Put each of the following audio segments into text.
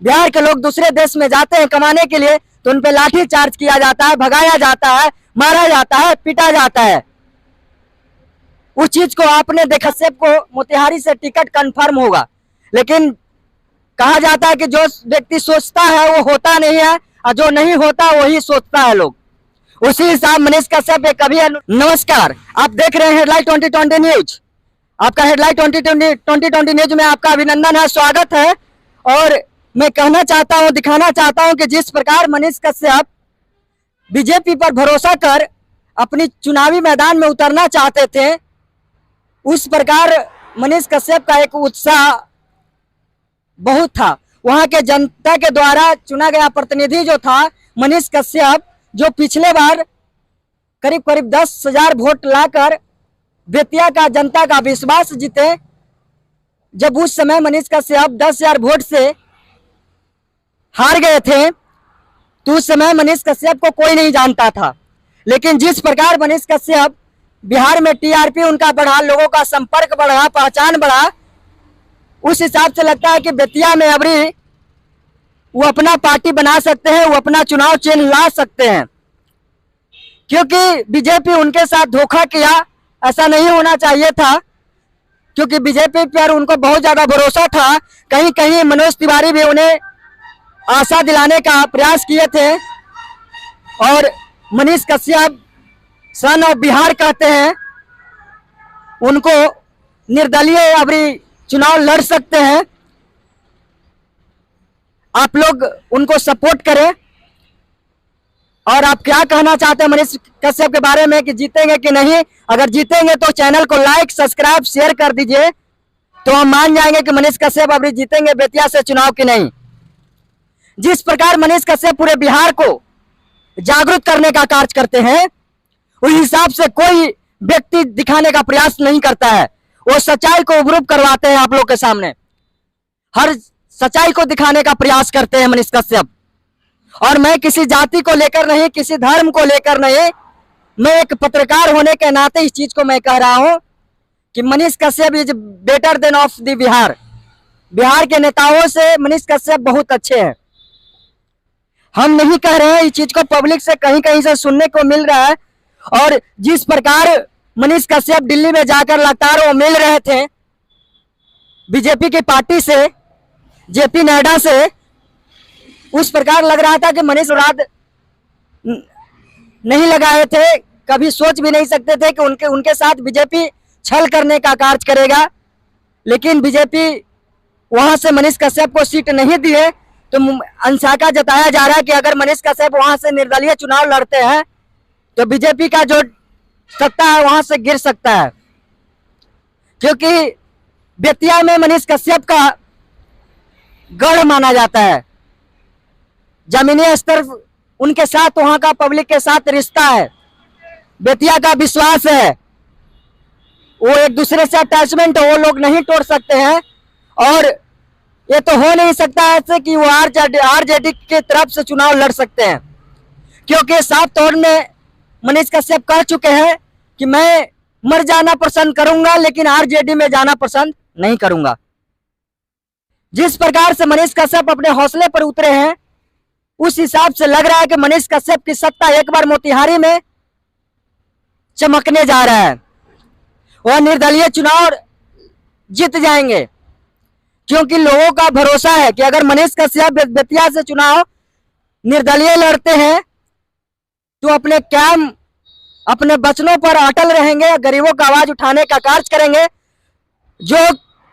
बिहार के लोग दूसरे देश में जाते हैं कमाने के लिए तो उन पे लाठी चार्ज किया जाता है, भगाया जाता है, मारा जाता है, पीटा जाता है। उस चीज को आपने देखा, सबको मोतिहारी से टिकट कंफर्म होगा, लेकिन कहा जाता है कि जो व्यक्ति सोचता है वो होता नहीं है और जो नहीं होता वही सोचता है लोग। उसी हिसाब मनीष कश्यप कभी। नमस्कार, आप देख रहे हैं हेडलाइन 2020 न्यूज। आपका हेडलाइन 2020 न्यूज में आपका अभिनंदन है, स्वागत है। और मैं कहना चाहता हूं, दिखाना चाहता हूं कि जिस प्रकार मनीष कश्यप बीजेपी पर भरोसा कर अपनी चुनावी मैदान में उतरना चाहते थे, उस प्रकार मनीष कश्यप का एक उत्साह बहुत था। वहां के जनता के द्वारा चुना गया प्रतिनिधि जो था मनीष कश्यप, जो पिछले बार करीब करीब 10,000 वोट लाकर बेतिया का जनता का विश्वास जीते। जब उस समय मनीष कश्यप 10,000 वोट से हार गए थे तो उस समय मनीष कश्यप को कोई नहीं जानता था। लेकिन जिस प्रकार मनीष कश्यप बिहार में टीआरपी उनका बढ़ा, लोगों का संपर्क बढ़ा, पहचान बढ़ा, उस हिसाब से लगता है कि बेतिया में अबरी वो अपना पार्टी बना सकते हैं, वो अपना चुनाव चिन्ह ला सकते हैं। क्योंकि बीजेपी उनके साथ धोखा किया, ऐसा नहीं होना चाहिए था, क्योंकि बीजेपी पर उनको बहुत ज्यादा भरोसा था। कहीं कहीं मनोज तिवारी भी उन्हें आशा दिलाने का प्रयास किए थे। और मनीष कश्यप सन ऑफ बिहार कहते हैं, उनको निर्दलीय अबरी चुनाव लड़ सकते हैं। आप लोग उनको सपोर्ट करें। और आप क्या कहना चाहते हैं मनीष कश्यप के बारे में, कि जीतेंगे कि नहीं? अगर जीतेंगे तो चैनल को लाइक, सब्सक्राइब, शेयर कर दीजिए, तो हम मान जाएंगे कि मनीष कश्यप अभी जीतेंगे बेतिया से चुनाव कि नहीं। जिस प्रकार मनीष कश्यप पूरे बिहार को जागरूक करने का कार्य करते हैं, उस हिसाब से कोई व्यक्ति दिखाने का प्रयास नहीं करता है। वो सच्चाई को उभरूप करवाते हैं आप लोग के सामने, हर सच्चाई को दिखाने का प्रयास करते हैं मनीष कश्यप। और मैं किसी जाति को लेकर नहीं, किसी धर्म को लेकर नहीं, मैं एक पत्रकार होने के नाते इस चीज को मैं कह रहा हूं कि Manish Kashyap is better than of the Bihar. Bihar के नेताओं से मनीष कश्यप बहुत अच्छे हैं। हम नहीं कह रहे हैं, इस चीज को पब्लिक से कहीं कहीं से सुनने को मिल रहा है। और जिस प्रकार मनीष कश्यप दिल्ली में जाकर लगातार वो मिल रहे थे बीजेपी की पार्टी से, जेपी नड्डा से, उस प्रकार लग रहा था कि मनीष रात नहीं लगाए थे, कभी सोच भी नहीं सकते थे कि उनके साथ बीजेपी छल करने का कार्य करेगा। लेकिन बीजेपी वहां से मनीष कश्यप को सीट नहीं दी है, तो अंशाका जताया जा रहा है कि अगर मनीष कश्यप वहां से निर्दलीय चुनाव लड़ते हैं तो बीजेपी का जो सत्ता है वहां से गिर सकता है। क्योंकि बेतिया में मनीष कश्यप का गढ़ माना जाता है, जमीनी स्तर उनके साथ, वहां का पब्लिक के साथ रिश्ता है, बेतिया का विश्वास है, वो एक दूसरे से अटैचमेंट है, वो लोग नहीं तोड़ सकते हैं। और ये तो हो नहीं सकता ऐसे कि वो आरजेडी की तरफ से चुनाव लड़ सकते हैं, क्योंकि साफ तौर में मनीष कश्यप कह चुके हैं कि मैं मर जाना पसंद करूंगा लेकिन आरजेडी में जाना पसंद नहीं करूंगा। जिस प्रकार से मनीष कश्यप अपने हौसले पर उतरे हैं, उस हिसाब से लग रहा है कि मनीष कश्यप की सत्ता एक बार मोतिहारी में चमकने जा रहा है। वह निर्दलीय चुनाव जीत जाएंगे, क्योंकि लोगों का भरोसा है कि अगर मनीष कश्यप बेतिया से चुनाव निर्दलीय लड़ते हैं तो अपने काम, अपने वचनों पर अटल रहेंगे, गरीबों का आवाज उठाने का कार्य करेंगे। जो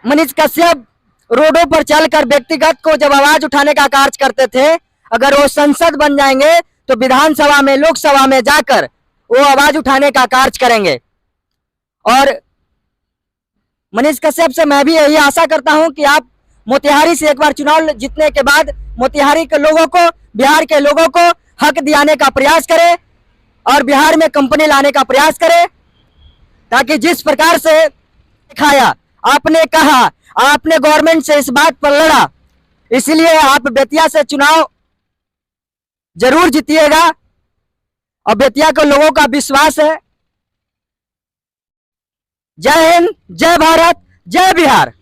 मनीष कश्यप रोडों पर चलकर व्यक्तिगत को जब आवाज उठाने का कार्य करते थे, अगर वो संसद बन जाएंगे तो विधानसभा में, लोकसभा में जाकर वो आवाज उठाने का कार्य करेंगे। और मनीष कश्यप से मैं भी यही आशा करता हूं कि आप मोतिहारी से एक बार चुनाव जीतने के बाद मोतिहारी के लोगों को, बिहार के लोगों को हक दिलाने का प्रयास करें और बिहार में कंपनी लाने का प्रयास करें, ताकि जिस प्रकार से दिखाया, आपने कहा, आपने गवर्नमेंट से इस बात पर लड़ा, इसलिए आप बेतिया से चुनाव जरूर जीतिएगा। और बेतिया के लोगों का विश्वास है। जय हिंद, जय भारत, जय बिहार।